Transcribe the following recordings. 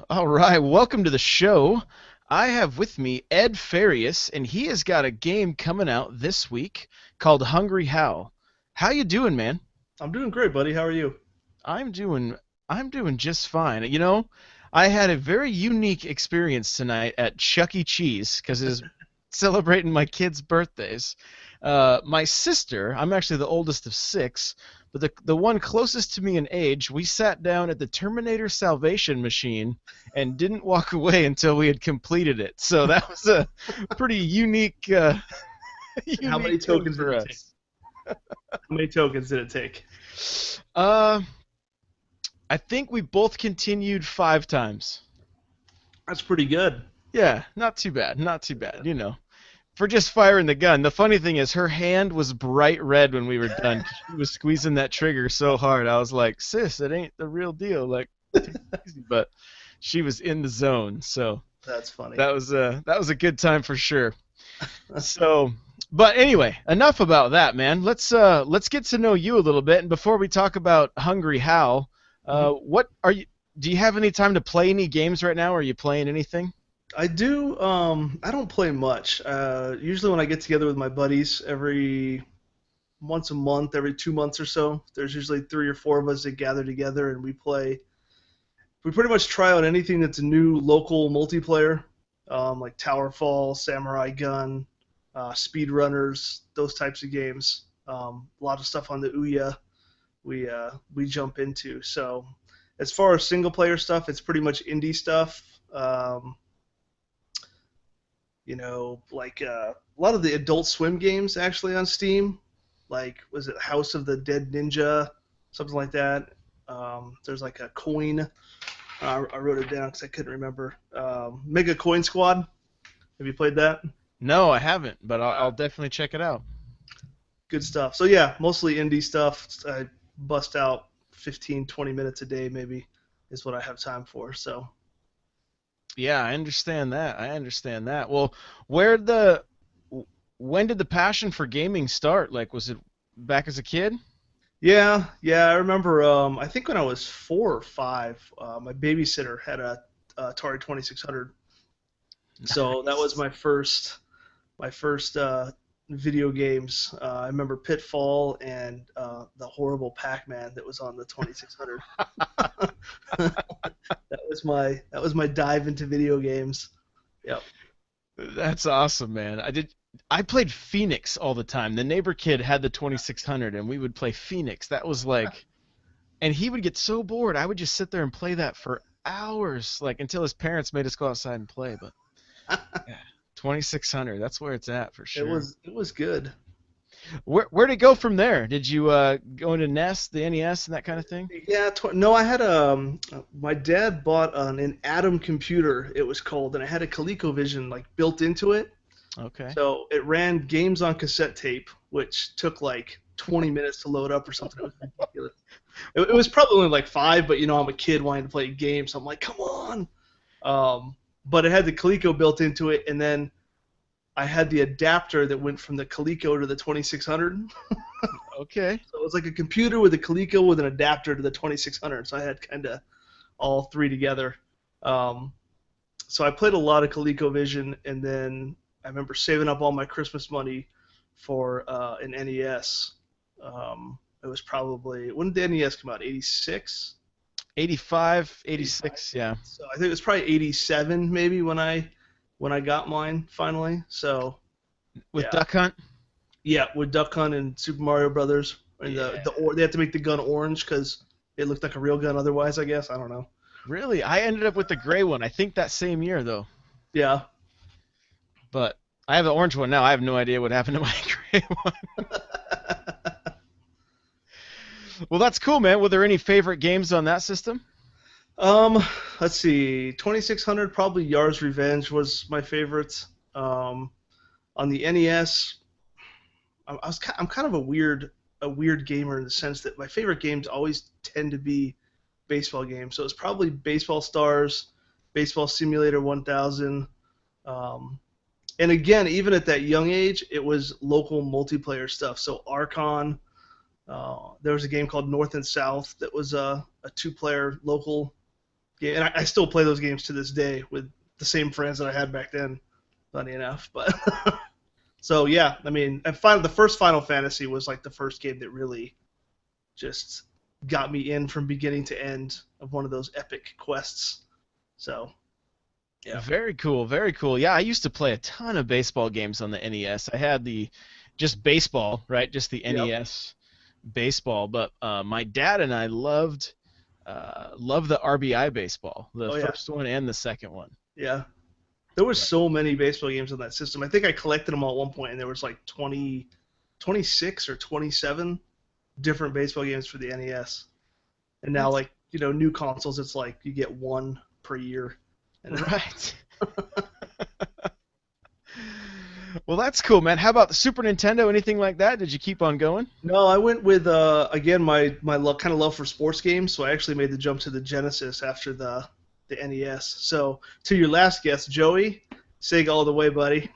All right, welcome to the show. I have with me Ed Farias, and he has got a game coming out this week called Hungry How. How you doing, man? I'm doing great, buddy. How are you? I'm doing I'm doing just fine. You know, I had a very unique experience tonight at Chuck E. Cheese because it's celebrating my kids' birthdays. My sister, I'm actually the oldest of six, but the one closest to me in age, we sat down at the Terminator Salvation machine and didn't walk away until we had completed it. So that was a pretty unique And how many unique thing tokens did for it take? us. How many tokens did it take? Uh, I think we both continued 5 times. That's pretty good. Yeah, not too bad, not too bad. For just firing the gun. The funny thing is, her hand was bright red when we were done. She was squeezing that trigger so hard. I was like, "Sis, it ain't the real deal. Like, take it easy." But she was in the zone, so That's funny. that was a good time for sure. So, but anyway, enough about that, man. Let's get to know you a little bit. And before we talk about Hungry How, Mhm. what are you? Do you have any time to play any games right now? Are you playing anything? I do. I don't play much. Usually, when I get together with my buddies, every once a month, every 2 months or so, there's usually three or four of us that gather together and we play. We pretty much try out anything that's a new local multiplayer, like Towerfall, Samurai Gun, Speedrunners, those types of games. A lot of stuff on the Ouya we jump into. So as far as single player stuff, it's pretty much indie stuff. Like a lot of the Adult Swim games actually on Steam. Like was it House of the Dead Ninja, something like that. There's like a coin. I wrote it down because I couldn't remember. Mega Coin Squad. Have you played that? No, I haven't, but I'll Uh, definitely check it out. Good stuff. So yeah, mostly indie stuff. I bust out 15, 20 minutes a day maybe is what I have time for. So Yeah, I understand that. I understand that. Well, where the when did the passion for gaming start? Like, was it back as a kid? yeah, I remember. I think when I was 4 or 5, my babysitter had a Atari 2600. So that was Nice. my first video games. I remember Pitfall and the horrible Pac-Man that was on the 2600. That was my dive into video games. Yep. That's awesome, man. I played Phoenix all the time. The neighbor kid had the 2600 and we would play Phoenix. That was like and he would get so bored. I would just sit there and play that for hours like until his parents made us go outside and play, but yeah, 2600, that's where it's at for It sure. was it was good. Where'd it go from there? Did you go into NES, the NES, and that kind of thing? Yeah, no, I had my dad bought an Atom computer. It was called, and it had a ColecoVision like built into it. Okay. So it ran games on cassette tape, which took like 20 minutes to load up or something. It was ridiculous. It was probably only like five, but I'm a kid wanting to play games, so I'm like, come on. But it had the Coleco built into it, and then I had the adapter that went from the Coleco to the 2600. Okay. So it was like a computer with a Coleco with an adapter to the 2600. So I had kind of all three together. Um, so I played a lot of ColecoVision, and then I remember saving up all my Christmas money for an NES. It was probably when did the NES come out? 86, 85, 85. 86, yeah. So I think it was probably 87 maybe when I got mine finally. So With yeah, Duck Hunt? yeah, with Duck Hunt and Super Mario Brothers, and Yeah. they had to make the gun orange because it looked like a real gun otherwise. I guess I don't know. Really? I ended up with the gray one. I think that same year though. Yeah. But I have the orange one now. I have no idea what happened to my gray one. Well, that's cool, man. Were there any favorite games on that system? um, let's see. 2600 probably Yar's Revenge was my favorite. On the NES, I'm kind of a weird gamer in the sense that my favorite games always tend to be baseball games. So it's probably Baseball Stars, Baseball Simulator 1000. Um, and again, even at that young age, it was local multiplayer stuff. So Archon, there was a game called North and South that was a two-player local Yeah, and I still play those games to this day with the same friends that I had back then. Funny enough, but so yeah, I mean, the first Final Fantasy was like the first game that really just got me in from beginning to end of one of those epic quests. So yeah. Very cool, very cool. Yeah, I used to play a ton of baseball games on the NES. I had the just baseball, right? Just the Yep. NES baseball. But my dad and I loved the RBI baseball, the Oh yeah. first one and the second one. Yeah. There was But so many baseball games on that system. I think I collected them all at one point, and there was like 20, 26 or 27 different baseball games for the NES. And now, that's like, new consoles, it's like you get one per year. And right. Well, that's cool, man. How about the Super Nintendo? Anything like that? Did you keep on going? no, I went with again my kind of love for sports games, so I actually made the jump to the Genesis after the NES. So to your last guest, Joey, Sega all the way, buddy.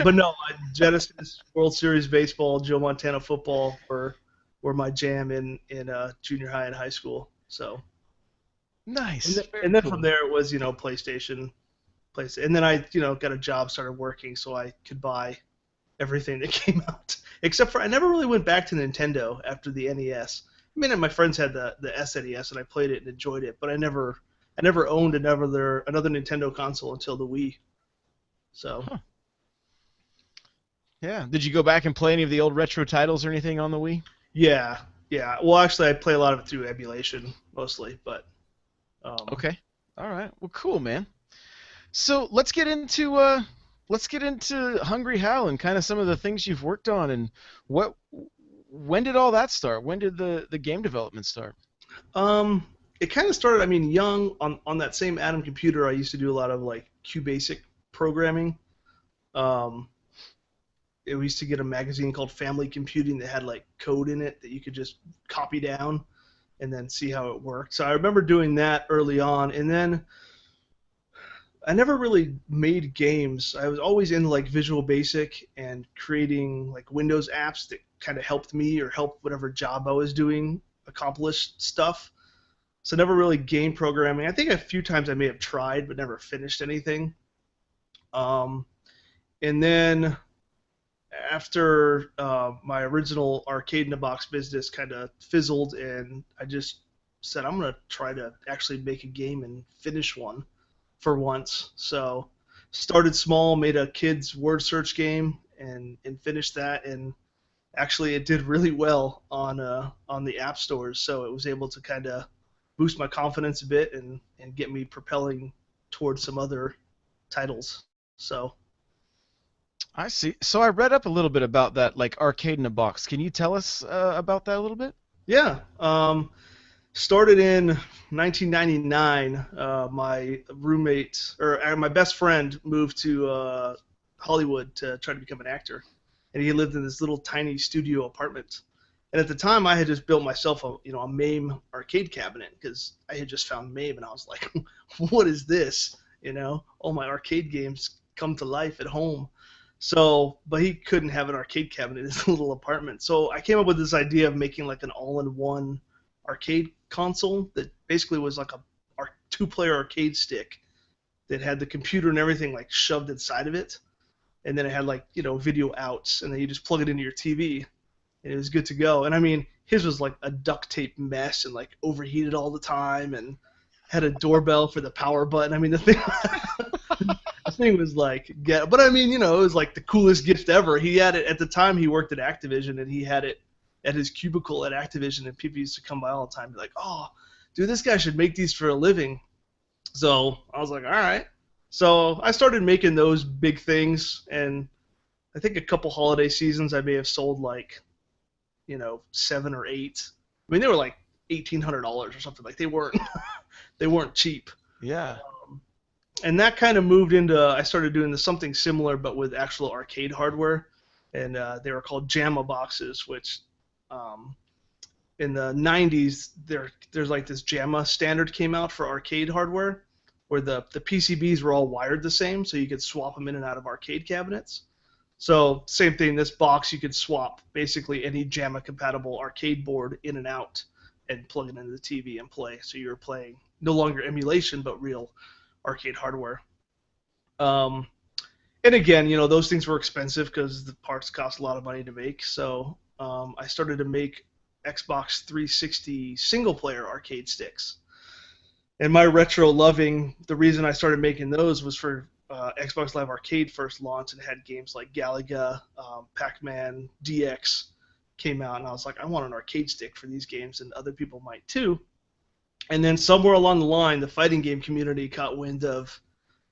But no, Genesis, World Series baseball, Joe Montana football were my jam in junior high and high school. So and Nice. then, Very and then from cool. there it was PlayStation, and then I got a job, started working, so I could buy everything that came out. Except for I never really went back to Nintendo after the NES. I mean, my friends had the SNES and I played it and enjoyed it, but I never owned another Nintendo console until the Wii. So Huh. Yeah. Did you go back and play any of the old retro titles or anything on the Wii? yeah, yeah. Well, actually, I play a lot of it through emulation mostly, but um, Okay. All right. Well, cool, man. So let's get into Hungry Hal and kind of some of the things you've worked on and what when did all that start? When did the game development start? um, it kind of started. I mean, young on that same Atom computer. I used to do a lot of like QBasic programming. Um, we used to get a magazine called Family Computing that had like code in it that you could just copy down and then see how it worked. So I remember doing that early on, and then I never really made games. I was always into like Visual Basic and creating like Windows apps that kind of helped me or helped whatever job I was doing accomplish stuff. So never really game programming. I think a few times I may have tried but never finished anything. Um, and then after my original arcade in a box business kind of fizzled, and I just said I'm gonna try to actually make a game and finish one for once. So started small, made a kids word search game, and finished that. And actually, it did really well on the app stores. So it was able to kind of boost my confidence a bit and get me propelling towards some other titles. So I see. So I read up a little bit about that, like arcade in a box. Can you tell us about that a little bit? yeah, started in 1999. My roommate or my best friend moved to Hollywood to try to become an actor, and he lived in this little tiny studio apartment. And at the time, I had just built myself a MAME arcade cabinet because I had just found MAME, and I was like, "What is this?" All my arcade games come to life at home. So, but he couldn't have an arcade cabinet in his little apartment. So I came up with this idea of making like an all-in-one arcade console that basically was like a two-player arcade stick that had the computer and everything like shoved inside of it, and then it had like video outs, and then you just plug it into your TV, and it was good to go. And I mean, his was like a duct tape mess and like overheated all the time, and had a doorbell for the power button. I mean, the thing was like but I mean, it was like the coolest gift ever. He had it at the time. He worked at Activision, and he had it at his cubicle at Activision, and people used to come by all the time and be like, "Oh, dude, this guy should make these for a living." So I was like, "All right." So I started making those big things, and I think a couple holiday seasons I may have sold like, 7 or 8. I mean, they were like $1,800 or something. Like they weren't cheap. Yeah. And that kind of moved into I started doing something similar but with actual arcade hardware, and they were called JAMA boxes, which um, in the 90s there's like this JAMA standard came out for arcade hardware where the PCBs were all wired the same, so you could swap them in and out of arcade cabinets. So same thing, this box you could swap basically any JAMA compatible arcade board in and out, and plug it into the TV and play. So you were playing no longer emulation, but real arcade hardware. Um, and again, those things were expensive because the parts cost a lot of money to make. So I started to make Xbox 360 single player arcade sticks. And my retro loving, the reason I started making those was for Xbox Live Arcade first launched and had games like Galaga, Pac-Man, DX came out, and I was like, I want an arcade stick for these games, and other people might too. And then somewhere along the line, the fighting game community caught wind of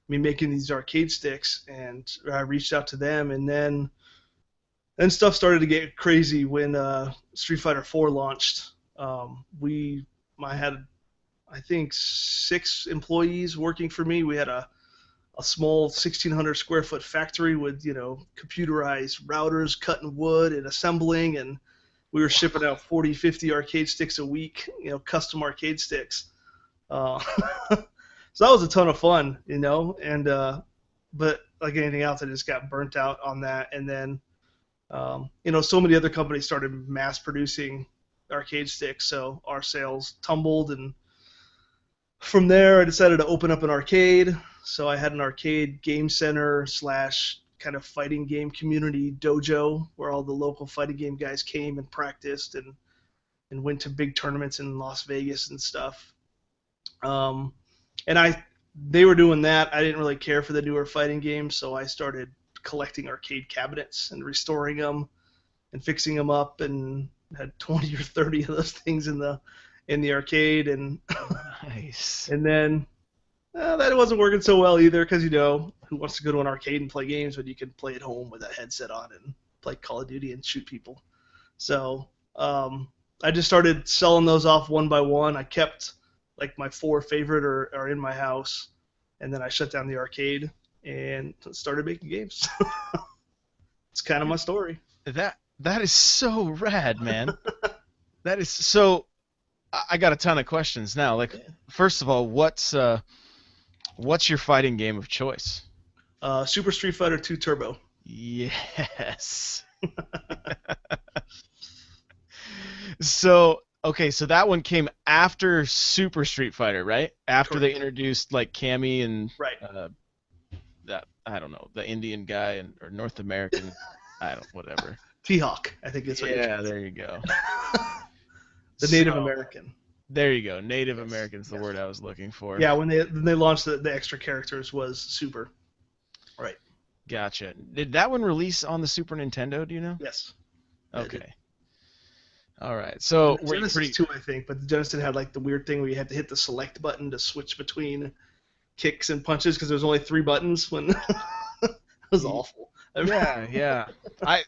me making these arcade sticks, and I reached out to them, and then stuff started to get crazy when Street Fighter 4 launched. I had, I think, 6 employees working for me. We had a small 1,600 square foot factory with computerized routers, cutting wood and assembling, and we were shipping out 40, 50 arcade sticks a week, custom arcade sticks. So that was a ton of fun, and but like anything else, I just got burnt out on that, and then so many other companies started mass producing arcade sticks, so our sales tumbled, and from there I decided to open up an arcade. So I had an arcade game center / kind of fighting game community dojo where all the local fighting game guys came and practiced and went to big tournaments in Las Vegas and stuff. And they were doing that. I didn't really care for the newer fighting games, so I started collecting arcade cabinets and restoring them and fixing them up, and had 20 or 30 of those things in the arcade. And Nice. and then that wasn't working so well either, because who wants to go to an arcade and play games when you can play at home with a headset on and play Call of Duty and shoot people? So I just started selling those off one by one. I kept like my 4 favorite are in my house, and then I shut down the arcade and started making games. It's kind of my story. That is so rad, man. That is so. I got a ton of questions now. Like, first of all, what's your fighting game of choice? Super Street Fighter 2 Turbo. Yes. So, okay, so that one came after Super Street Fighter, right? After Correct. they introduced like Cammy and Right. that, I don't know, the Indian guy or North American, whatever. T-Hawk, I think it's what you're Yeah, there you go. the Native So, American. There you go. Native American's the word I was looking for. Yeah, when they launched the extra characters was Super. Right. Gotcha. Did that one release on the Super Nintendo, do you know? Yes. Okay. All right. So we're Genesis pretty. too, I think, but the Genesis had like the weird thing where you had to hit the select button to switch between kicks and punches because there's only 3 buttons. When it was awful. Yeah.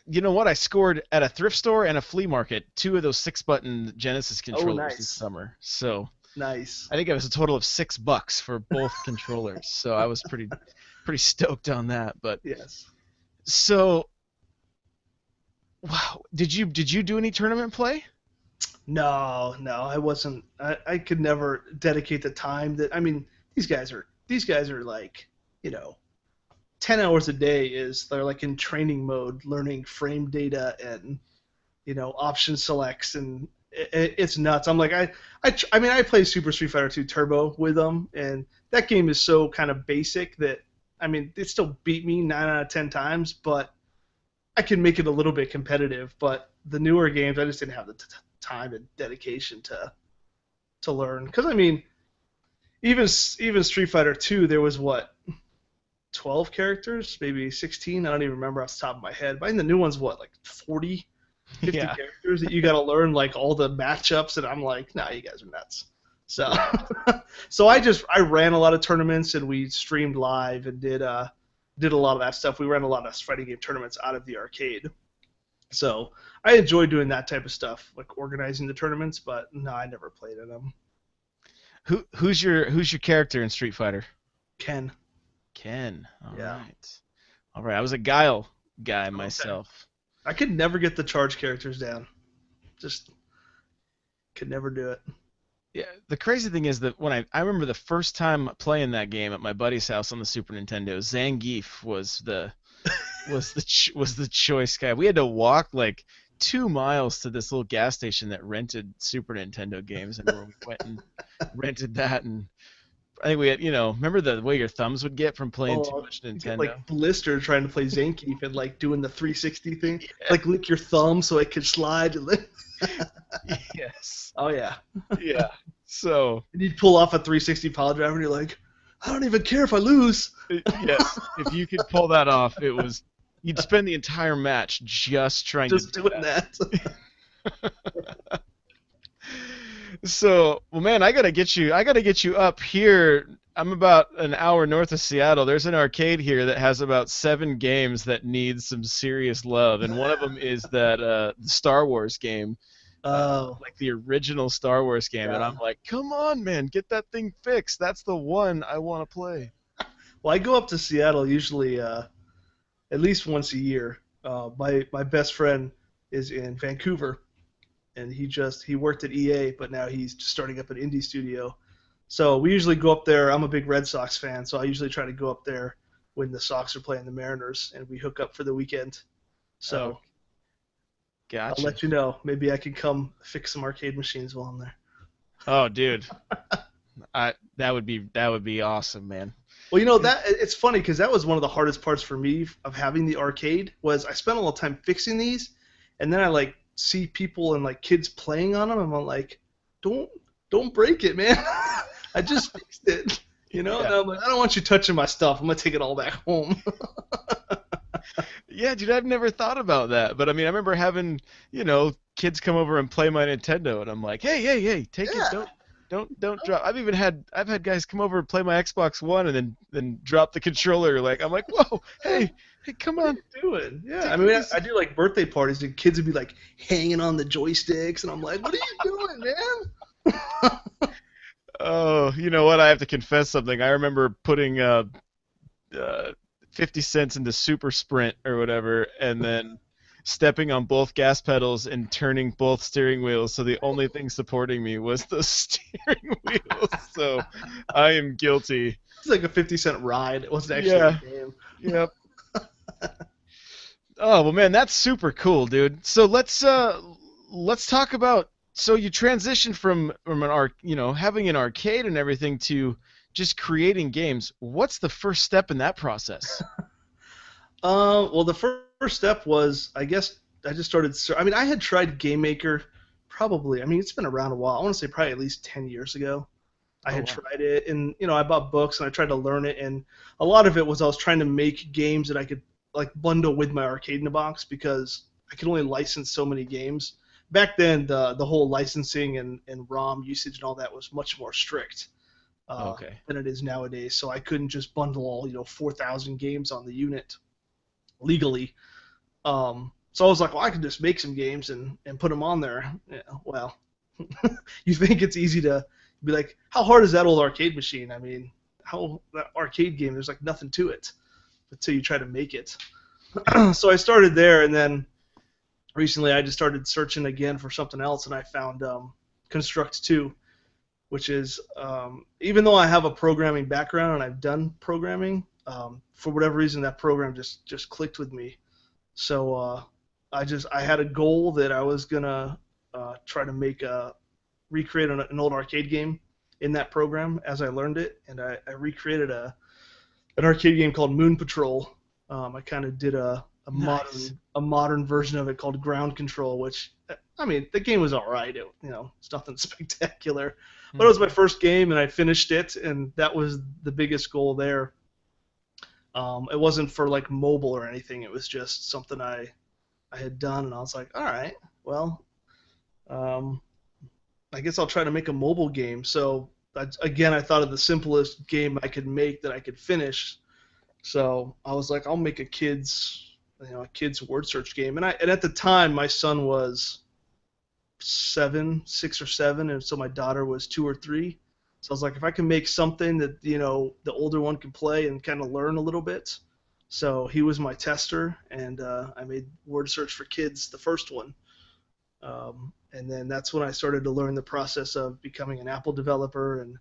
You know what? I scored at a thrift store and a flea market 2 of those 6-button Genesis controllers nice. this summer. So Nice. I think it was a total of $6 for both controllers. So I was pretty stoked on that. But Yes. so, wow, did you do any tournament play? No, I wasn't. I could never dedicate the time that. I mean, these guys are like, 10 hours a day they're like in training mode, learning frame data and option selects, and it's nuts. I'm like, I mean, I play Super Street Fighter 2 Turbo with them, and that game is so kind of basic that, I mean, it still beat me 9 out of 10 times, but I can make it a little bit competitive. But the newer games, I just didn't have the time and dedication to learn. Because I mean, even Street Fighter 2, there was 12 characters, maybe 16. I don't even remember off the top of my head. But in the new ones, like 40, 50 Yeah. characters that you got to learn, like all the matchups. And I'm like, nah, you guys are nuts. So, so I ran a lot of tournaments, and we streamed live and did a lot of that stuff. We ran a lot of fighting game tournaments out of the arcade. So I enjoy doing that type of stuff, like organizing the tournaments. But no, I never played in them. Who's your character in Street Fighter? Ken. Ken. All Yeah. right. All right. I was a Guile guy myself. I could never get the charge characters down. Just could never do it. Yeah. The crazy thing is that when I remember the first time playing that game at my buddy's house on the Super Nintendo, Zangief was the choice guy. We had to walk like 2 miles to this little gas station that rented Super Nintendo games, and where we went and rented that. And I think we had, remember the way your thumbs would get from playing too Oh, much you get Nintendo? like blister trying to play Zangief and like doing the 360 thing, Yeah. like lick your thumb so it could slide. Yes. Oh yeah, Yeah. So, and you'd pull off a 360 pile driver, and you're like, I don't even care if I lose. yes, if you could pull that off, you'd spend the entire match just trying to Just do doing that. that. So, well, man, I gotta get you up here. I'm about an hour north of Seattle. There's an arcade here that has about 7 games that need some serious love, and one of them is that Star Wars game, Oh like the original Star Wars game. And I'm yeah. like, come on, man, get that thing fixed. That's the one I want to play. Well, I go up to Seattle usually at least once a year. My best friend is in Vancouver, and he worked at EA, but now he's just starting up an indie studio. So we usually go up there. I'm a big Red Sox fan, so I usually try to go up there when the Sox are playing the Mariners, and we hook up for the weekend. Oh, So I'll gotcha. let you know. Maybe I can come fix some arcade machines while I'm there. Oh, dude, that would be awesome, man. Well, that it's funny because that was one of the hardest parts for me of having the arcade was I spent a lot of time fixing these, and then I like see people and like kids playing on them, and I'm like, don't don't break it, man. I just fixed it, And Yeah. I'm like, I don't want you touching my stuff. I'm gonna take it all back home. Yeah, dude, I've never thought about that. But I mean, I remember having, kids come over and play my Nintendo, and I'm like, hey, hey, hey, take it, Yeah. don't drop. I've had guys come over and play my Xbox One, and then drop the controller. Like, I'm like, whoa, hey, come What are on, you doing? Yeah, I take it mean, I easy. do like birthday parties, and kids would be like hanging on the joysticks, and I'm like, what are you doing, man? Oh, you know what? I have to confess something. I remember putting uh, 50 cents into Super Sprint or whatever, and then stepping on both gas pedals and turning both steering wheels. So the only thing supporting me was the steering wheels. So I am guilty. It's like a 50-cent ride. It wasn't actually a Yeah. game. Yep. Oh well, man, that's super cool, dude. So let's talk about. So you transitioned from an having an arcade and everything to just creating games. What's the first step in that process? Well, the first step was, I guess, I just started. I mean, I had tried Game Maker probably. I mean, it's been around a while. I want to say probably at least 10 years ago. I Oh had wow. tried it, and I bought books and I tried to learn it, and a lot of it was I was trying to make games that I could like bundle with my arcade in a box because I could only license so many games. Back then, the whole licensing and ROM usage and all that was much more strict Okay. than it is nowadays. So I couldn't just bundle all 4,000 games on the unit legally. So I was like, well, I can just make some games and put them on there. Yeah, well, you think it's easy to be like, how hard is that old arcade machine? I mean, how that arcade game, there's like nothing to it until you try to make it. So I started there, and then recently I just started searching again for something else, and I found Construct 2, which is even though I have a programming background and I've done programming, for whatever reason that program just clicked with me. So I had a goal that I was gonna try to recreate an old arcade game in that program as I learned it, and I recreated an arcade game called Moon Patrol. I kind of did a Nice. modern version of it called Ground Control, which I mean the game was all right. It's nothing spectacular, but it Hmm. was my first game and I finished it, and that was the biggest goal there. It wasn't for like mobile or anything. It was just something I had done, and I was like, all right, well, um, I guess I'll try to make a mobile game. So again, I thought of the simplest game I could make that I could finish. So I was like, I'll make a kid's word search game. And at the time, my son was 6 or 7, and so my daughter was 2 or 3. So I was like, if I can make something that the older one can play and kind of learn a little bit. So he was my tester, and I made Word Search for Kids, the first one. And then that's when I started to learn the process of becoming an Apple developer and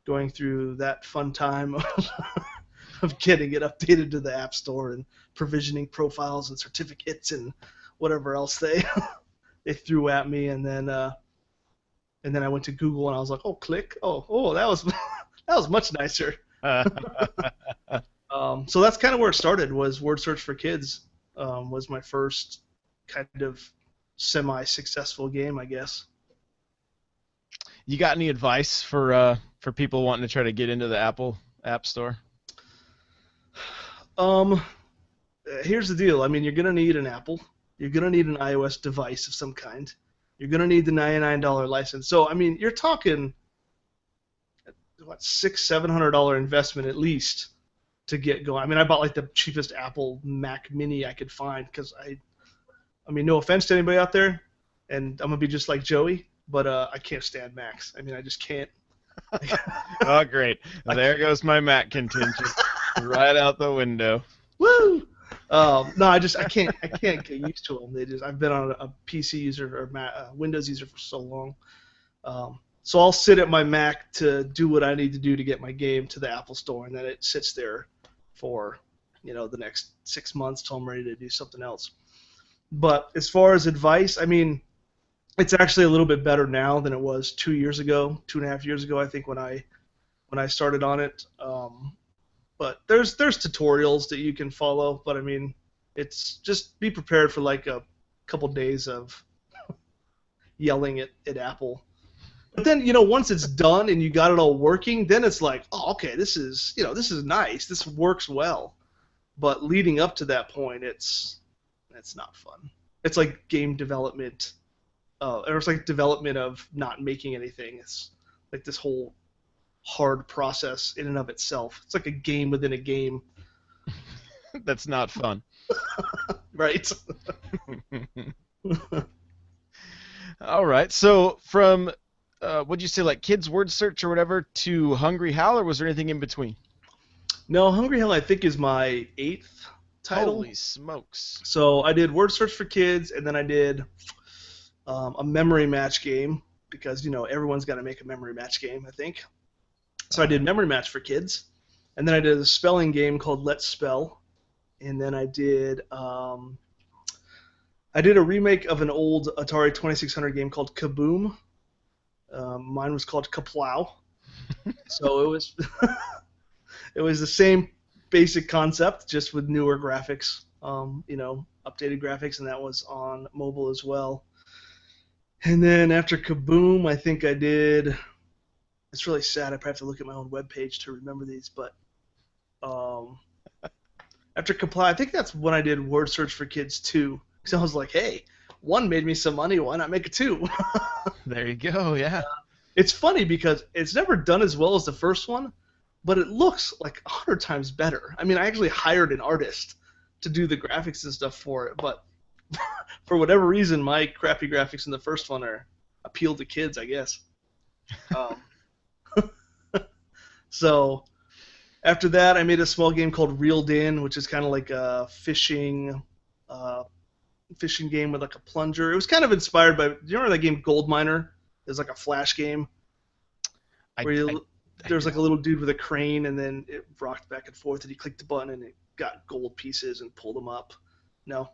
going through that fun time of getting it updated to the App Store and provisioning profiles and certificates and whatever else they they threw at me, and then I went to Google and I was like, oh, click, oh, that was that was much nicer. So that's kind of where it started. Was Word Search for Kids was my first kind of semi-successful game, I guess. You got any advice for people wanting to try to get into the Apple App Store? Um, Here's the deal. I mean, you're gonna need an Apple. You're gonna need an iOS device of some kind. You're gonna need the $99 license. So I mean, you're talking what $600-700 investment at least to get going. I mean, I bought like the cheapest Apple Mac Mini I could find because I mean, no offense to anybody out there, and I'm gonna be just like Joey, but I can't stand Macs. I mean, I just can't. Oh, great. There goes my Mac contingent right out the window. Woo! No, I can't get used to them. I've been on a PC user or Windows user for so long. So I'll sit at my Mac to do what I need to do to get my game to the Apple Store, and then it sits there for the next 6 months till I'm ready to do something else. But as far as advice, I mean, it's actually a little bit better now than it was 2 years ago, 2.5 years ago, I think, when I started on it. But there's tutorials that you can follow, but I mean, it's just be prepared for like a couple days of yelling at Apple. But then, once it's done and you got it all working, then it's like, oh, okay, this is nice. This works well. But leading up to that point, it's not fun. It's like game development, or it's like development of not making anything. It's like this whole hard process in and of itself. It's like a game within a game. That's not fun. Right. All right. So from what'd you say, like Kids Word Search or whatever, to Hungry Hal, or was there anything in between? No, Hungry Hell I think is my 8th title. Holy smokes. So I did Word Search for Kids, and then I did a memory match game because everyone's got to make a memory match game, I think. So I did Memory Match for Kids, and then I did a spelling game called Let's Spell, and then I did a remake of an old Atari 2600 game called Kaboom. Mine was called Kaplow. So it was it was the same basic concept, just with newer graphics, updated graphics, and that was on mobile as well. And then after Kaboom, I think I did. It's really sad. I probably have to look at my own webpage to remember these, but after Comply, I think that's when I did Word Search for Kids 2. Because I was like, hey, 1 made me some money. Why not make a 2? There you go. Yeah. It's funny because it's never done as well as the first one, but it looks like 100 times better. I mean, I actually hired an artist to do the graphics and stuff for it, but for whatever reason, my crappy graphics in the first one appeal to kids, I guess. So after that, I made a small game called Reeled In, which is kind of like a fishing game with like a plunger. It was kind of inspired by. Do you remember that game Gold Miner? It was like a flash game there's like a little dude with a crane, and then it rocked back and forth, and he clicked the button, and it got gold pieces and pulled them up. No.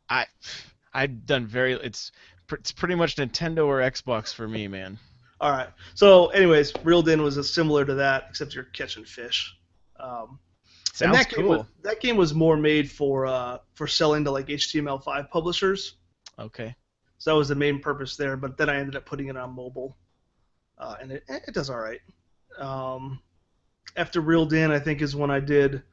I've done it's pretty much Nintendo or Xbox for me, man. All right. So, anyways, Reeled In was similar to that, except you're catching fish. Sounds cool. That game was more made for selling to like HTML5 publishers. Okay. So that was the main purpose there. But then I ended up putting it on mobile, and it does all right. After Reeled In, I think is when I did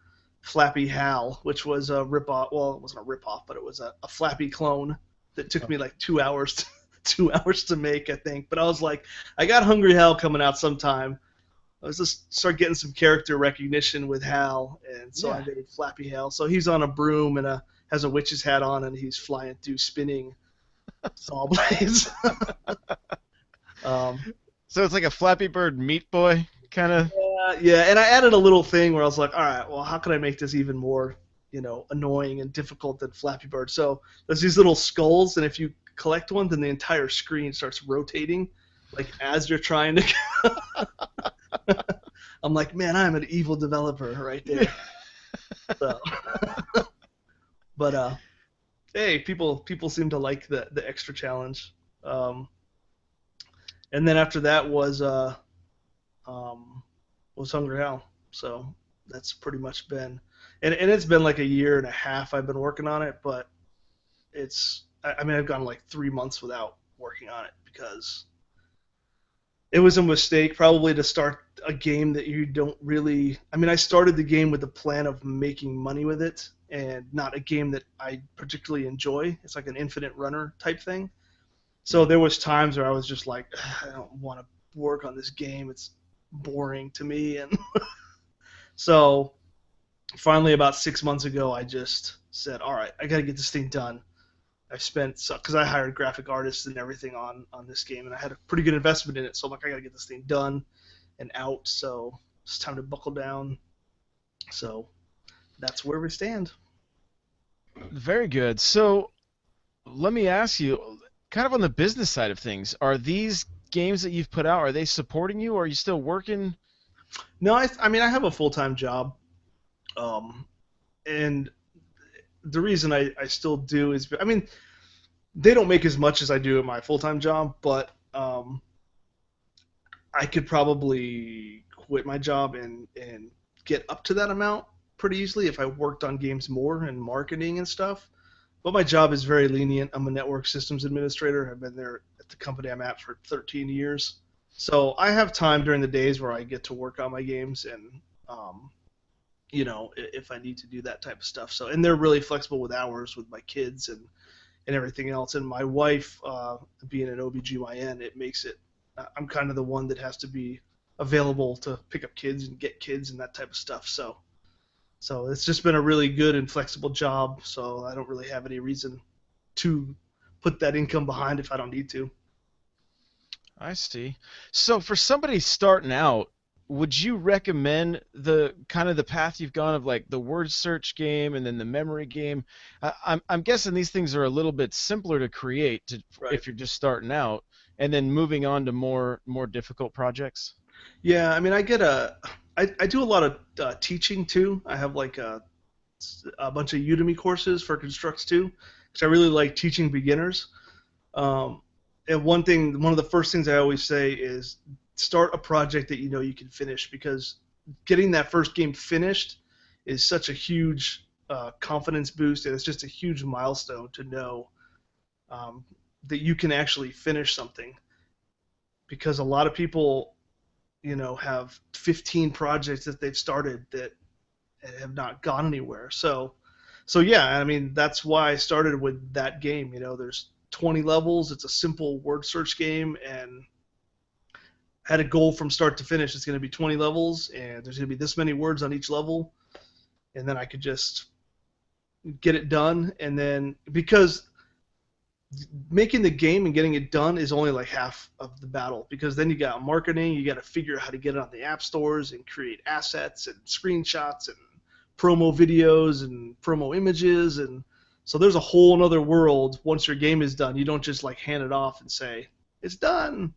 Flappy Hal, which was a ripoff. Well, it wasn't a ripoff, but it was a Flappy clone that took me like 2 hours. 2 hours to make, I think. But I was like, I got Hungry Hal coming out sometime. Let's just start getting some character recognition with Hal, and so I did Flappy Hal. So he's on a broom and has a witch's hat on, and he's flying through spinning saw blades. So it's like a Flappy Bird Meat Boy kind of. Yeah, and I added a little thing where I was like, all right, well, how can I make this even more, annoying and difficult than Flappy Bird? So there's these little skulls, and if you collect one, then the entire screen starts rotating, like as you're trying to. I'm like, man, I'm an evil developer right there. So, but Hey, people seem to like the extra challenge. Um, and then after that um, was Hungry Hell. So that's pretty much been, and it's been like a year and a half I've been working on it, but I mean I've gone like 3 months without working on it because it was a mistake probably to start a game that you don't really. I mean, I started the game with the plan of making money with it, and not a game that I particularly enjoy. It's like an infinite runner type thing. So there was times where I was just like, I don't want to work on this game. It's boring to me, and so finally about 6 months ago, I just said, all right, I got to get this thing done. I spent because I hired graphic artists and everything on this game, and I had a pretty good investment in it. So I'm like, I got to get this thing done and out. So it's time to buckle down. So that's where we stand. Very good. So let me ask you, kind of on the business side of things, are these games that you've put out, are they supporting you, or are you still working? No, I mean I have a full time job, and the reason I still do is I mean they don't make as much as I do at my full time job, but I could probably quit my job and get up to that amount pretty easily if I worked on games more and marketing and stuff. But my job is very lenient. I'm a network systems administrator. I've been there at the company I'm at for 13 years. So I have time during the days where I get to work on my games and, um, if I need to do that type of stuff. So, and they're really flexible with hours with my kids and everything else. And my wife, being an OBGYN, it makes it, I'm kind of the one that has to be available to pick up kids and get kids and that type of stuff. So it's just been a really good and flexible job. So I don't really have any reason to put that income behind if I don't need to. I see. So for somebody starting out, would you recommend the kind of the path you've gone of like the word search game and then the memory game? I'm guessing these things are a little bit simpler to create Right. if you're just starting out, and then moving on to more difficult projects. Yeah, I mean, I do a lot of teaching too. I have like a bunch of Udemy courses for Constructs too, because I really like teaching beginners. Um, and one of the first things I always say is start a project that you know you can finish because getting that first game finished is such a huge confidence boost, and it's just a huge milestone to know um, that you can actually finish something. Because a lot of people, have 15 projects that they've started that have not gone anywhere. So yeah, I mean that's why I started with that game. There's 20 levels. It's a simple word search game, and had a goal from start to finish. It's going to be 20 levels, and there's going to be this many words on each level, and then I could just get it done. And then because making the game and getting it done is only like half of the battle, because then you got marketing, you got to figure out how to get it on the app stores and create assets and screenshots and promo videos and promo images. And so there's a whole other world once your game is done. You don't just like hand it off and say it's done,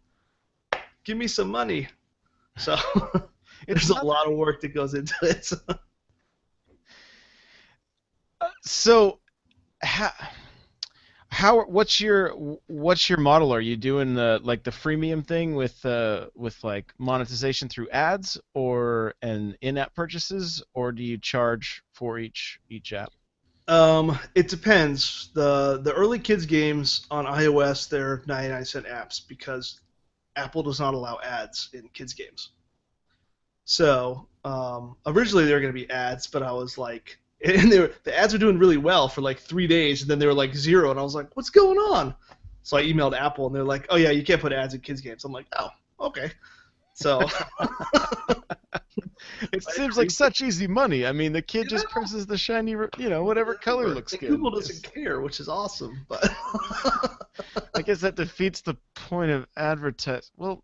give me some money. So It's there's a not lot of work that goes into it. so. How what's your model? Are you doing the like the freemium thing with like monetization through ads or and in-app purchases, or do you charge for each app? It depends. The early kids games on iOS, they're 99-cent apps because Apple does not allow ads in kids games. So originally they were going to be ads, but I was like, and the ads were doing really well for like 3 days, and then they were like zero, and I was like, what's going on? So I emailed Apple, and they're like, oh yeah, you can't put ads in kids games. I'm like, oh, okay. So It I seems like agreed. such easy money. I mean, the kid You just presses the shiny, whatever color looks And good. Google doesn't care, which is awesome. But I guess that defeats the point of advertise. Well,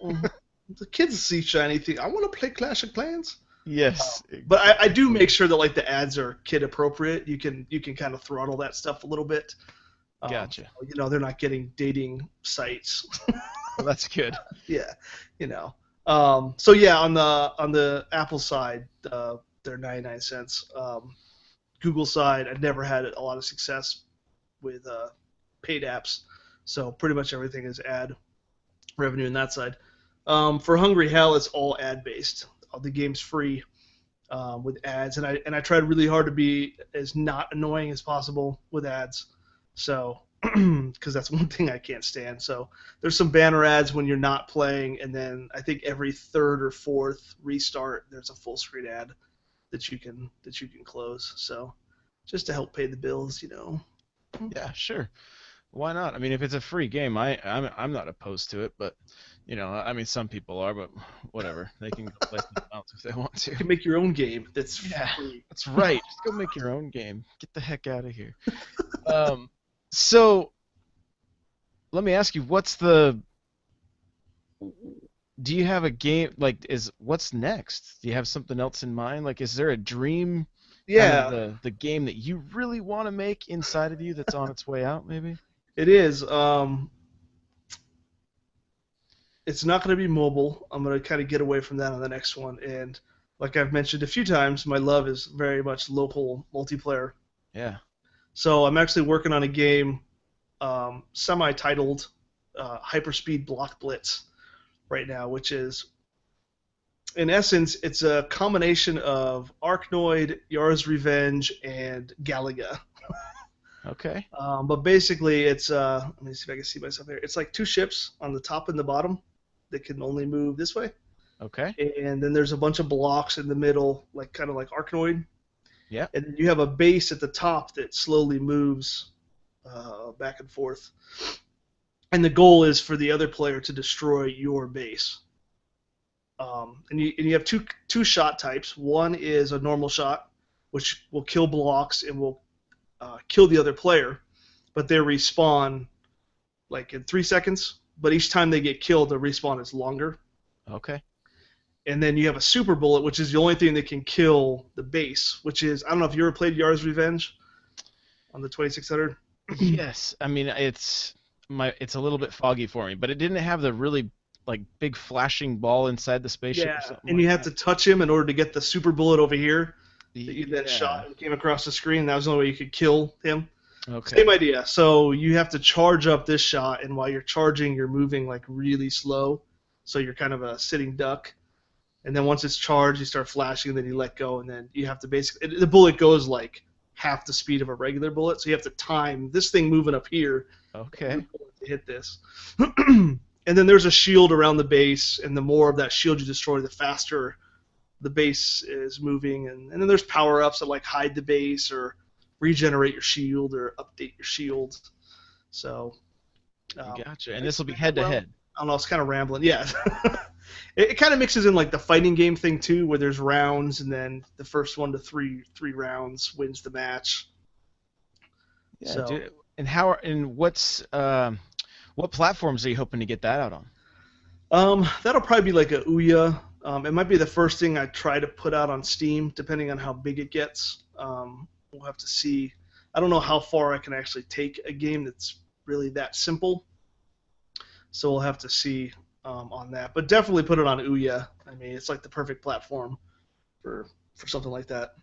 the kids see shiny thing. I want to play Clash of Clans. yes, But I do exactly. make sure that like the ads are kid appropriate. You can kind of throttle that stuff a little bit. So, Gotcha. they're not getting dating sites. Well, that's good. Yeah, you know. So yeah, on the Apple side, they're 99 cents. Google side, I never had a lot of success with paid apps. So pretty much everything is ad revenue in that side. For Hungry Hell, it's all ad based. The game's free with ads, and I tried really hard to be as not annoying as possible with ads. So because that's one thing I can't stand. So there's some banner ads when you're not playing, and then I think every third or fourth restart there's a full screen ad that you can close. So just to help pay the bills, you know. Yeah, sure. Why not? I mean, if it's a free game, I'm not opposed to it, but I mean, some people are, but whatever. They can go play something else if they want to. You can make your own game that's Yeah, free. that's right. Just go make your own game. Get the heck out of here. Um, so let me ask you, do you have a game like what's next? Do you have something else in mind? Like, is there a dream kind of Yeah, the game that you really want to make inside of you that's on its way out, maybe? it is. It's not going to be mobile. I'm going to kind of get away from that on the next one. And like I've mentioned a few times, my love is very much local multiplayer. Yeah. So I'm actually working on a game, semi-titled Hyperspeed Block Blitz right now, which is, in essence, it's a combination of Arkanoid, Yara's Revenge, and Galaga. Okay. But basically, it's let me see if I can see myself here. It's like two ships on the top and the bottom that can only move this way, Okay. and then there's a bunch of blocks in the middle, like kind of like Arkanoid, Yeah. and then you have a base at the top that slowly moves back and forth. And the goal is for the other player to destroy your base. And you have two shot types. One is a normal shot, which will kill blocks and will kill the other player, but they respawn like in 3 seconds. But each time they get killed, the respawn is longer. Okay. And then you have a super bullet, which is the only thing that can kill the base. Which is, I don't know if you ever played Yara's Revenge on the 2600. Yes. I mean, it's a little bit foggy for me, but it didn't have the really like big flashing ball inside the spaceship Yeah, or something and like you have that. to touch him in order to get the super bullet over here that you then Yeah. shot and came across the screen. That was the only way you could kill him. Same Okay. idea. So you have to charge up this shot, and while you're charging, you're moving like really slow. So you're kind of a sitting duck. And then once it's charged, you start flashing, and then you let go, and then you have to basically the bullet goes like half the speed of a regular bullet. So you have to time this thing moving up here and your Okay. bullet to hit this. And then there's a shield around the base, and the more of that shield you destroy, the faster the base is moving. And then there's power ups that like hide the base or regenerate your shield or update your shield. So Gotcha. And I, this will be I, head to well, head. I don't know. It's kind of rambling. Yeah, it kind of mixes in like the fighting game thing too, where there's rounds, and then the first 1 to 3 rounds wins the match. Yeah, So dude. And what platforms are you hoping to get that out on? that'll probably be like a Ouya. It might be the first thing I try to put out on Steam, depending on how big it gets. We'll have to see. I don't know how far I can actually take a game that's really that simple, so we'll have to see on that. But definitely put it on Ouya. I mean, it's like the perfect platform for something like that.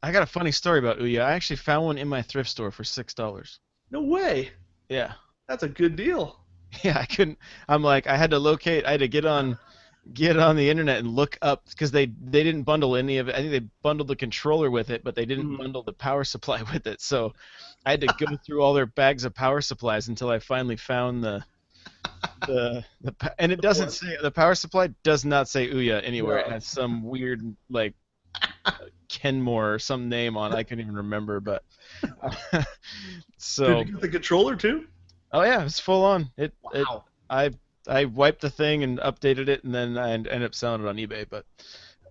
I got a funny story about Ouya. I actually found one in my thrift store for $6. No way. Yeah. That's a good deal. Yeah, I couldn't. I had to locate. I had to get on the internet and look up because they didn't bundle any of it. I think they bundled the controller with it, but they didn't Mm. bundle the power supply with it. So I had to go through all their bags of power supplies until I finally found and it The doesn't one. say the power supply does not say Ouya anywhere. It No. has some weird like Kenmore or some name on. I can't even remember, but Did you so get the controller too? oh yeah, it's full on. Wow. I I wiped the thing and updated it, and then I ended up selling it on eBay. But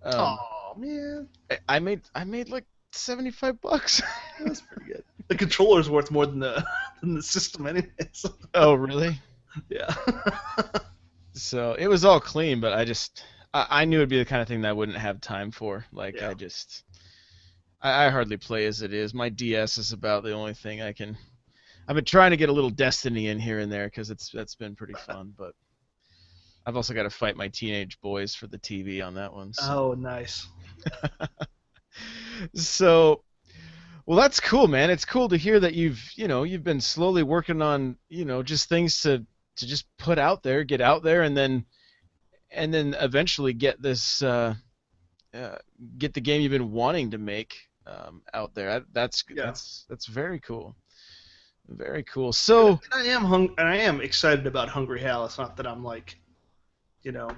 um, Oh man, I made like $75. that's pretty good. The controller's worth more than the than the system, anyways. Oh really? Yeah. So it was all clean, but I knew it'd be the kind of thing that I wouldn't have time for. Like Yeah. I hardly play as it is. My DS is about the only thing I can. I've been trying to get a little Destiny in here and there because that's been pretty fun, but I've also got to fight my teenage boys for the TV on that one. So Oh, nice. so Well, that's cool, man. It's cool to hear that you've been slowly working on, just things to just put out there, get out there, and then eventually uh, get the game you've been wanting to make out there. That's Yeah. that's that's very cool. Very cool. And So, I am excited about Hungry Hell. It's not that I'm like, you know,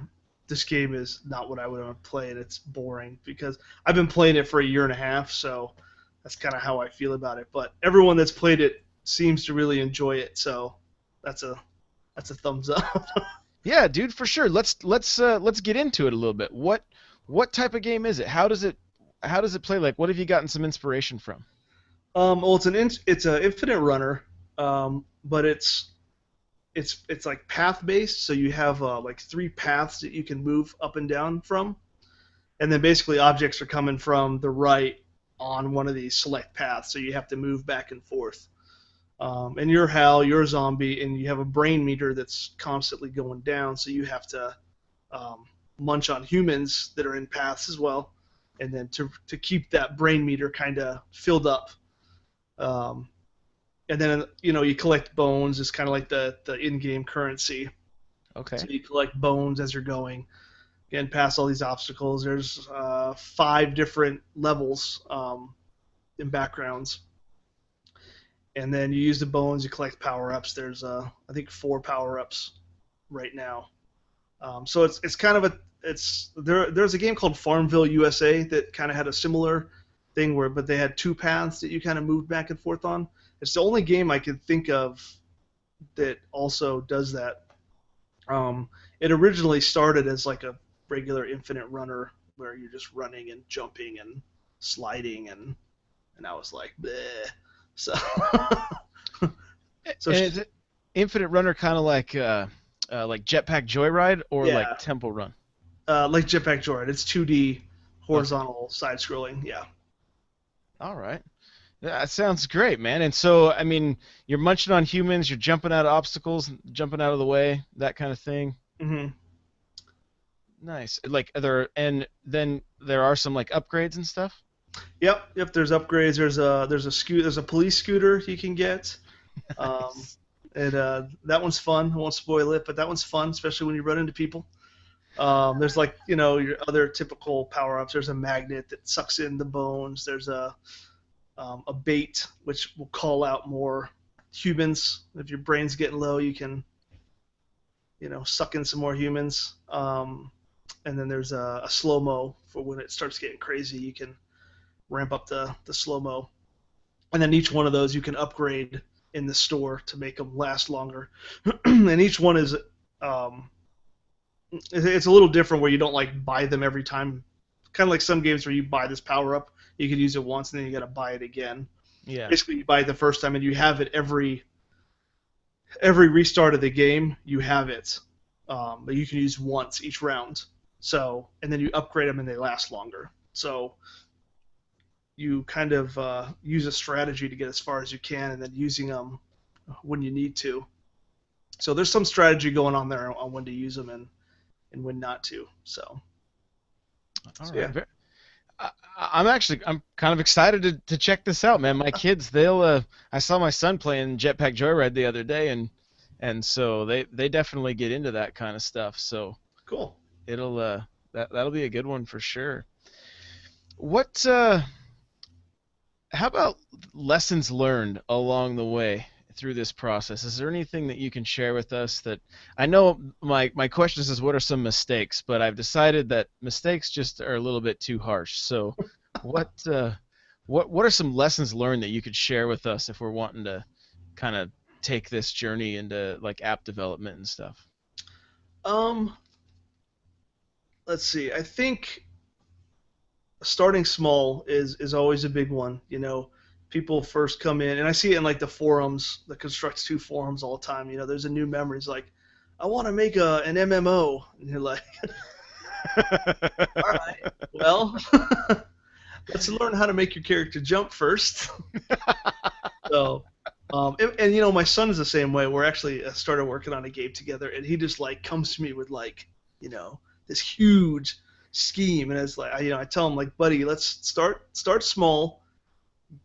this game is not what I would want to play and it's boring because I've been playing it for a year and a half, so that's kind of how I feel about it. But everyone that's played it seems to really enjoy it, so that's a that's a thumbs up. yeah, dude, for sure. Let's get into it a little bit. What type of game is it? How does it play? Like, what have you gotten some inspiration from? Well, it's a infinite runner, but it's like path based, so you have like three paths that you can move up and down from, and then basically objects are coming from the right on one of these select paths, so you have to move back and forth. And you're Hal, you're a zombie, and you have a brain meter that's constantly going down, so you have to um, munch on humans that are in paths as well, and then to keep that brain meter kind of filled up. Um, and then you collect bones. It's kind of like the in-game currency. So Okay. you collect bones as you're going, getting past all these obstacles. There's five different levels in backgrounds, and then you use the bones. You collect power-ups. There's I think four power-ups right now. So it's kind of a it's there's a game called Farmville USA that kind of had a similar thing but they had two paths that you kind of moved back and forth on. It's the only game I could think of that also does that. It originally started as like a regular infinite runner where you're just running and jumping and sliding and I was like, bleh. So so And is it Infinite Runner kind of like Jetpack Joyride or like yeah, Temple Run? like Jetpack Joyride. It's 2D Okay. horizontal side scrolling. Yeah. All right. That sounds great, man. And so, I mean, you're munching on humans, you're jumping out of obstacles, jumping out of the way, that kind of thing. hmm Nice. Like and then there are some like upgrades and stuff. Yep, yep. There's upgrades. There's a police scooter you can get. Um, Nice. and that one's fun. I won't spoil it, but that one's fun, especially when you run into people. There's like your other typical power ups. There's a magnet that sucks in the bones. There's a bait which will call out more humans. If your brain's getting low, you can suck in some more humans. And then there's a slow mo for when it starts getting crazy. You can ramp up the slow mo, and then each one of those you can upgrade in the store to make them last longer. And each one is it's a little different where you don't like buy them every time. Kind of like some games where you buy this power up, you can use it once and then you got to buy it again. Yeah. Basically, you buy it the first time and you have it every restart of the game. You have it, but you can use once each round. So and then you upgrade them and they last longer. So you kind of use a strategy to get as far as you can, and then using them when you need to. So there's some strategy going on there on when to use them and when not to. So, All yeah. right. I'm kind of excited to check this out, man. My kids, I saw my son playing Jetpack Joyride the other day, and so they definitely get into that kind of stuff. So Cool. it'll that'll be a good one for sure. What How about lessons learned along the way through this process? Is there anything that you can share with us that I know my question is what are some mistakes, but I've decided that mistakes just are a little bit too harsh. So what what are some lessons learned that you could share with us if we're wanting to kind of take this journey into like app development and stuff? Um, let's see. I think starting small is always a big one. People first come in, and I see it in like the forums, the Constructs 2 forums all the time. There's a new memory. It's like, I want to make an MMO, and you're like, all right, well, let's learn how to make your character jump first. So, and my son is the same way. We're actually started working on a game together, and he just like comes to me with like, this huge scheme, and it's like, I tell him like, buddy, let's start small,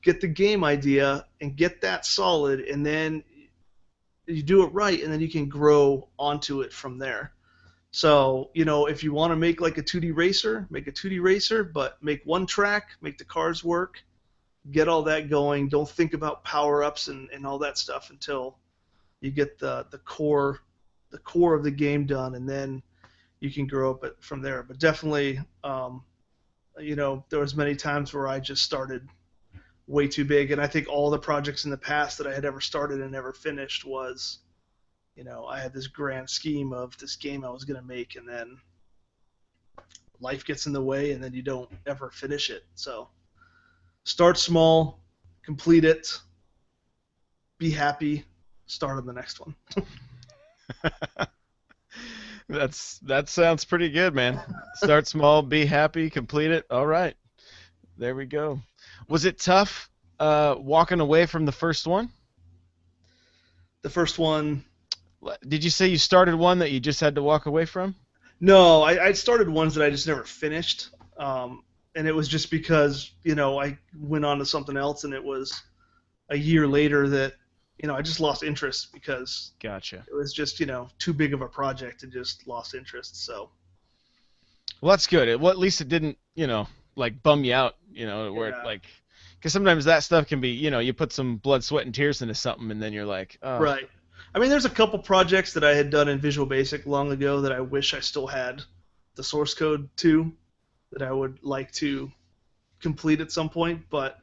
get the game idea and get that solid, and then you do it right, and then you can grow onto it from there. So, if you want to make like a 2D racer, make a 2D racer, but make one track, make the cars work, get all that going. Don't think about power ups and all that stuff until you get the core of the game done, and then you can grow up from there. But definitely, there was many times where I just started way too big, and I think all the projects in the past that I had ever started and never finished was, I had this grand scheme of this game I was going to make, and then life gets in the way, and then you don't ever finish it. So start small, complete it, be happy, start on the next one. That sounds pretty good, man. Start small, be happy, complete it. All right. There we go. Was it tough walking away from the first one? The first one, Did you say you started one that you just had to walk away from? no, I started ones that I just never finished. And it was just because, I went on to something else, and it was a year later that, I just lost interest because Gotcha. it was just, too big of a project and just lost interest. So, Well, that's good. Well, at least it didn't, like bum you out, where it yeah, like, because sometimes that stuff can be, you put some blood, sweat, and tears into something, and then you're like, oh, right. I mean, there's a couple projects that I had done in Visual Basic long ago that I wish I still had the source code to, that I would like to complete at some point, but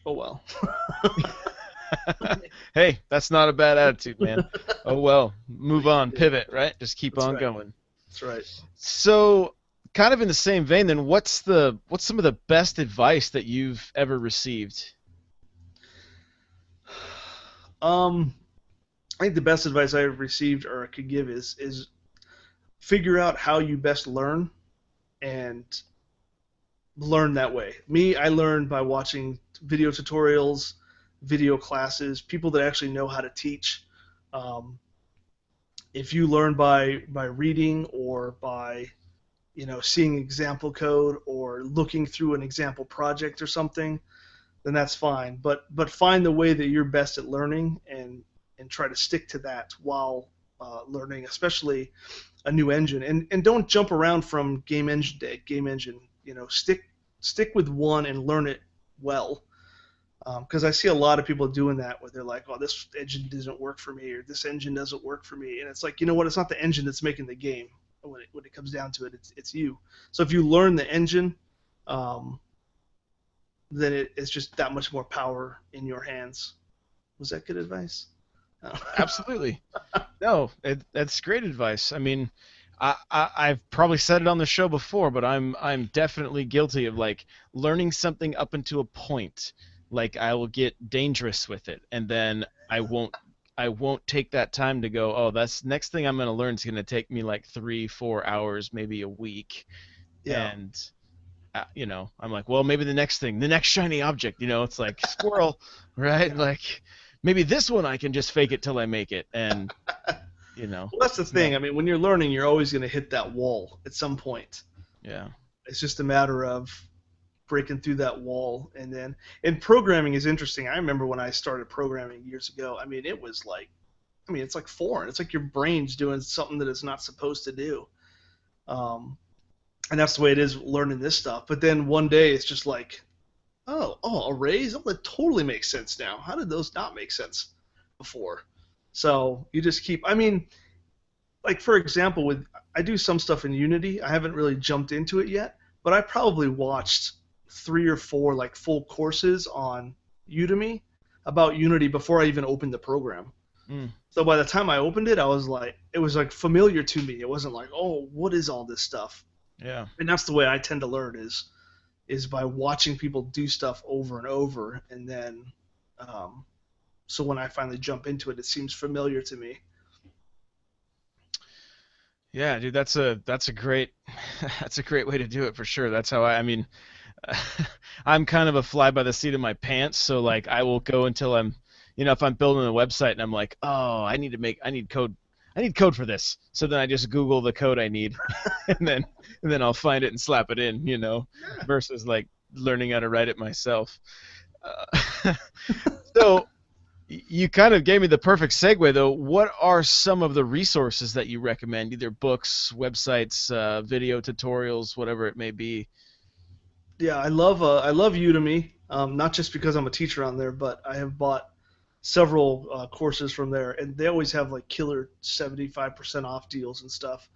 oh well. hey, that's not a bad attitude, man. Oh well, move on, pivot, right? Just keep That's on right. going. That's right. So, kind of in the same vein, then, what's some of the best advice that you've ever received? Um, I think the best advice I've received or could give is figure out how you best learn and learn that way. Me, I learned by watching video tutorials, video classes, people that actually know how to teach. Um, if you learn by reading or by seeing example code or looking through an example project or something, then that's fine. But find the way that you're best at learning and try to stick to that while learning, especially a new engine. And don't jump around from game engine to game engine. Stick with one and learn it well. Because I see a lot of people doing that where they're like, oh, this engine doesn't work for me, or this engine doesn't work for me. And it's like, you know what? It's not the engine that's making the game. When it comes down to it, it's you. So if you learn the engine, um, then it's just that much more power in your hands. Was that good advice? No. Absolutely. No, that's great advice. I mean, I've probably said it on the show before, but I'm definitely guilty of like learning something up until a point. Like I will get dangerous with it, and then I won't take that time to go. Oh, that's next thing I'm gonna learn is gonna take me like 3-4 hours, maybe a week, Yeah. and I'm like, well, maybe the next shiny object. It's like squirrel, right? Yeah. Like maybe this one I can just fake it till I make it, and Well, that's the no, thing. I mean, when you're learning, you're always going to hit that wall at some point. yeah. It's just a matter of breaking through that wall. And programming is interesting. I remember when I started programming years ago, I mean, it was like, it's like foreign. It's like your brain's doing something that it's not supposed to do. Um, and that's the way it is learning this stuff. But then one day it's just like, arrays? Oh, that totally makes sense now. How did those not make sense before? So you just keep, like for example, I do some stuff in Unity. I haven't really jumped into it yet, but I probably watched 3 or 4 like full courses on Udemy about Unity before I even opened the program. Mm, So by the time I opened it, it was like familiar to me. It wasn't like, oh, what is all this stuff? yeah. And that's the way I tend to learn is by watching people do stuff over and over, and then um, so when I finally jump into it, it seems familiar to me. Yeah, dude, that's a great that's a great way to do it for sure. That's how I mean, I'm kind of a fly by the seat of my pants, so like I will go until if I'm building a website and I'm like, oh, I need code for this. So then I just Google the code I need, and then I'll find it and slap it in, versus like learning how to write it myself. Uh, so you kind of gave me the perfect segue, though. What are some of the resources that you recommend? Either books, websites, video tutorials, whatever it may be. Yeah, I love Udemy. Not just because I'm a teacher on there, but I have bought several courses from there, and they always have like killer 75% off deals and stuff.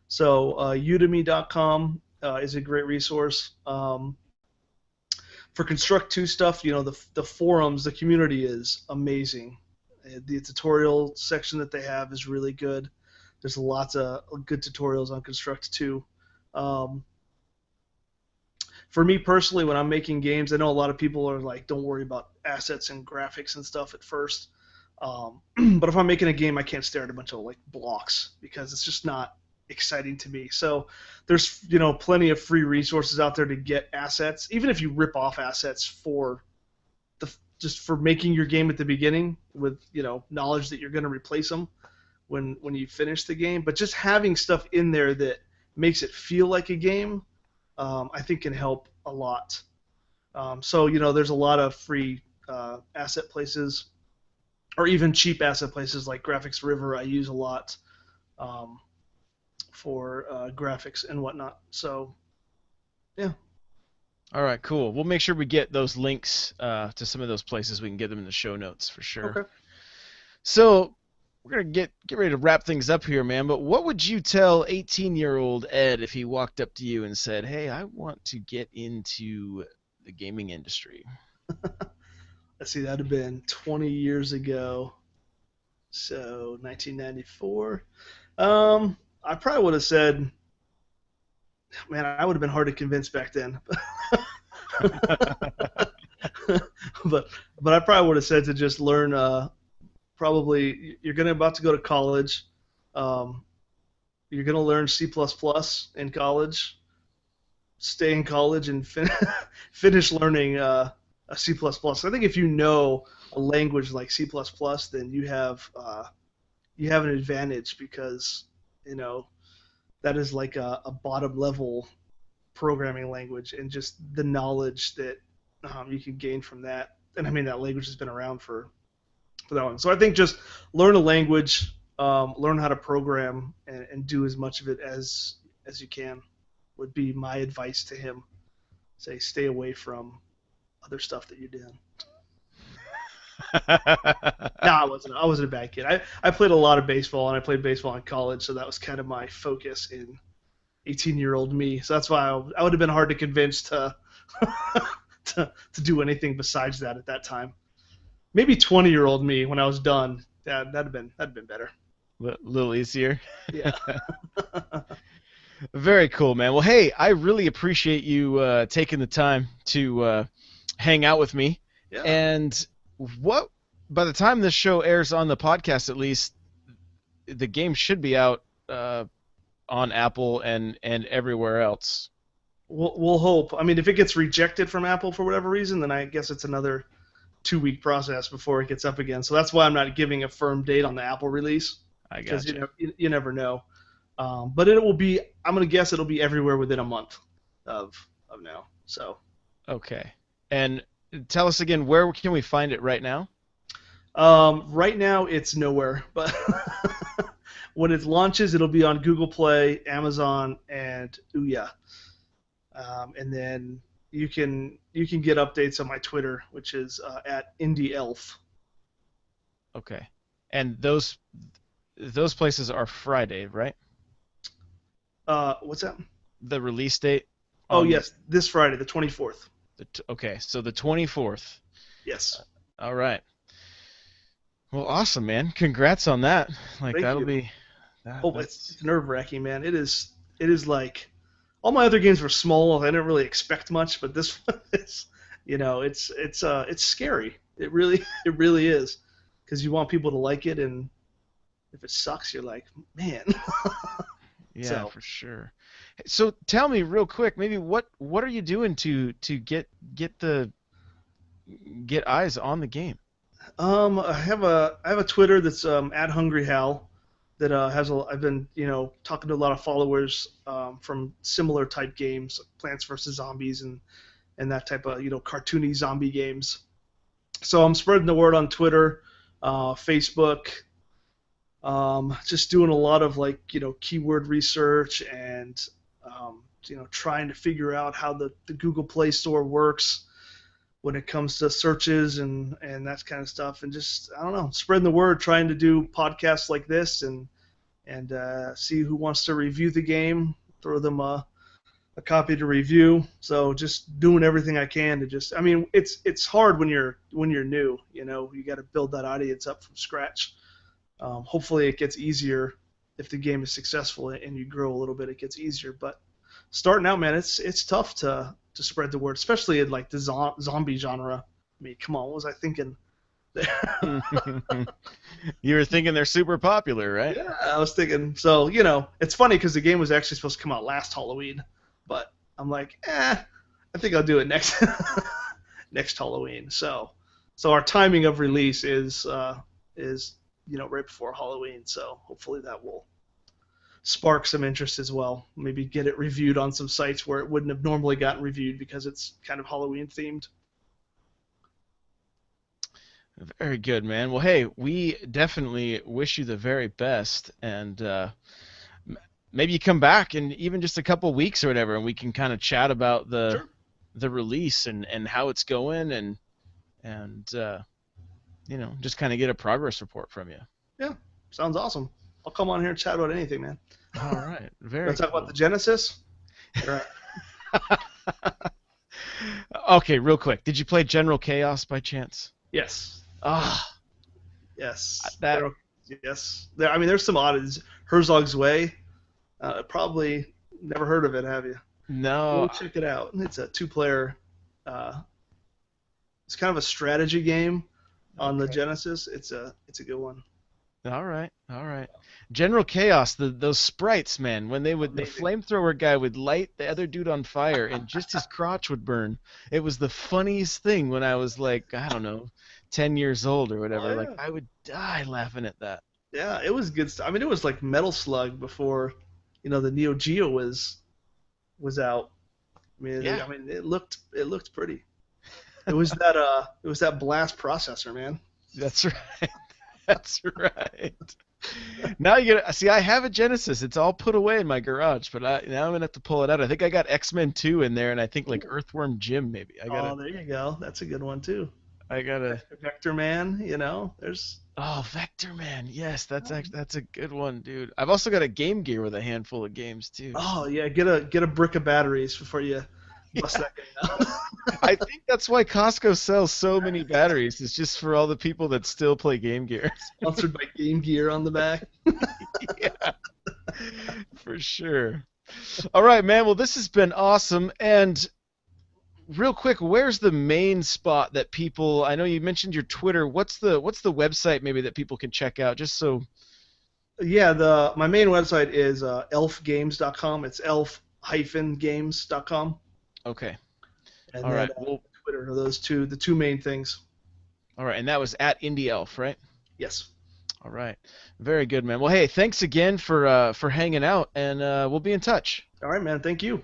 So Udemy.com is a great resource. For Construct 2 stuff, the forums, the community is amazing. The tutorial section that they have is really good. There's lots of good tutorials on Construct 2. Um, for me personally, when I'm making games, I know a lot of people are like, don't worry about assets and graphics and stuff at first. But if I'm making a game, I can't stare at a bunch of like blocks because it's just not exciting to me. So there's plenty of free resources out there to get assets, even if you rip off assets for just for making your game at the beginning with knowledge that you're going to replace them when you finish the game. But just having stuff in there that makes it feel like a game, I think can help a lot. So there's a lot of free asset places, or even cheap asset places like Graphics River. I use a lot for graphics and whatnot. So yeah. All right, cool. We'll make sure we get those links to some of those places. We can get them in the show notes for sure. Okay. So we're gonna get ready to wrap things up here, man. But what would you tell 18-year-old Ed if he walked up to you and said, "Hey, I want to get into the gaming industry"? Let's see, that'd have been 20 years ago. So 1994. I probably would have said, man, I would have been hard to convince back then. but I probably would have said to just learn. Probably you're about to go to college. You're gonna learn C++ in college. Stay in college and finish learning a C++. I think if you know a language like C++, then you have an advantage because that is like a bottom level programming language, and just the knowledge that you can gain from that. And I mean, that language has been around for that one. So I think just learn a language, learn how to program, and do as much of it as you can would be my advice to him. Say, stay away from other stuff that you're doing. No, I wasn't a bad kid. I played a lot of baseball, and I played baseball in college, so that was kind of my focus in 18-year-old me. So that's why I would have been hard to convince to to do anything besides that at that time. Maybe 20-year-old me when I was done. That'd have been better. A little easier. Yeah. Very cool, man. Well, hey, I really appreciate you taking the time to hang out with me. Yeah. And by the time this show airs on the podcast, at least, the game should be out on Apple and everywhere else. We'll hope. I mean, if it gets rejected from Apple for whatever reason, then I guess it's another 2-week process before it gets up again. So that's why I'm not giving a firm date on the Apple release. I got you. Because you never know. But it will be. I'm gonna guess it'll be everywhere within a month of now. So. Okay. And tell us again, where can we find it right now? Right now it's nowhere, but when it launches, it'll be on Google Play, Amazon, and Ouya. And then you can get updates on my Twitter, which is at IndieElf. Okay. And those places are Friday, right? What's that? The release date? Oh, yes, this Friday, the 24th. Okay, so the 24th. Yes. All right. Well, awesome, man. Congrats on that. Like, Thank that'll you. be. It's nerve-wracking, man. It is like all my other games were small. I didn't really expect much, but this one is, it's scary. It really is, because you want people to like it, and if it sucks, you're like, man. Yeah, for sure. So tell me real quick, maybe what are you doing to get eyes on the game? I have a Twitter that's at Hungry Hal that I've been talking to a lot of followers from similar type games, like Plants vs Zombies and and that type of cartoony zombie games. So I'm spreading the word on Twitter, Facebook, just doing a lot of keyword research and trying to figure out how the Google Play Store works when it comes to searches and that kind of stuff, and just I don't know, spreading the word, trying to do podcasts like this and see who wants to review the game, throw them a copy to review. So just doing everything I can to just, I mean, it's hard when you're new, you got to build that audience up from scratch. Hopefully it gets easier if the game is successful and you grow a little bit, it gets easier. But starting out, man, it's tough to spread the word, especially in like the zombie genre. I mean, come on, what was I thinking? You were thinking they're super popular, right? Yeah, I was thinking. So it's funny because the game was actually supposed to come out last Halloween, but I'm like, I think I'll do it next next Halloween. So our timing of release is right before Halloween. So hopefully that will spark some interest as well. Maybe get it reviewed on some sites where it wouldn't have normally gotten reviewed because it's kind of Halloween themed. Very good, man. Well, hey, we definitely wish you the very best, and maybe you come back in even just a couple weeks or whatever, and we can kind of chat about the Sure. the release and how it's going, and just kind of get a progress report from you. Yeah, sounds awesome. I'll come on here and chat about anything, man. All right, very Want to talk about cool. the Genesis? Right. Okay, real quick, did you play General Chaos by chance? Yes. Ah, Yes. that Yes. I mean, there's some oddities. Herzog's Way. Probably never heard of it, have you? Go no. check it out. It's a two-player. Uh, it's kind of a strategy game on the Okay. Genesis. It's a good one. All right, all right. General Chaos, those sprites, man, when the Amazing. flamethrower guy would light the other dude on fire and just his crotch would burn. It was the funniest thing when I was like, I don't know, 10 years old or Oh whatever. Like yeah. I would die laughing at that. Yeah, it was good stuff. I mean, it was like Metal Slug before, the Neo Geo was out. I mean, Yeah, it looked pretty. It was that blast processor, man. that's right. That's right. Now you get see. I have a Genesis. It's all put away in my garage, but now I'm gonna have to pull it out. I think I got X-Men 2 in there, and I think like Earthworm Jim maybe. Oh, there you go. That's a good one too. I gotta. Vector Man, there's. Oh, Vector Man. Yes, that's a good one, dude. I've also got a Game Gear with a handful of games too. Oh yeah, get a brick of batteries before you bust Yeah, that game out. I think that's why Costco sells so many batteries. It's just for all the people that still play Game Gear. Sponsored by Game Gear on the back. Yeah, for sure. All right, man. Well, this has been awesome. And real quick, where's the main spot that people? I know you mentioned your Twitter. What's the website maybe that people can check out? Just so. Yeah, my main website is elfgames.com. It's elf-games.com. Okay. And All then right. Well. Twitter are the two main things. All right, and that was at Indie Elf, right? Yes. All right. Very good, man. Well, hey, thanks again for hanging out, and we'll be in touch. All right, man. Thank you.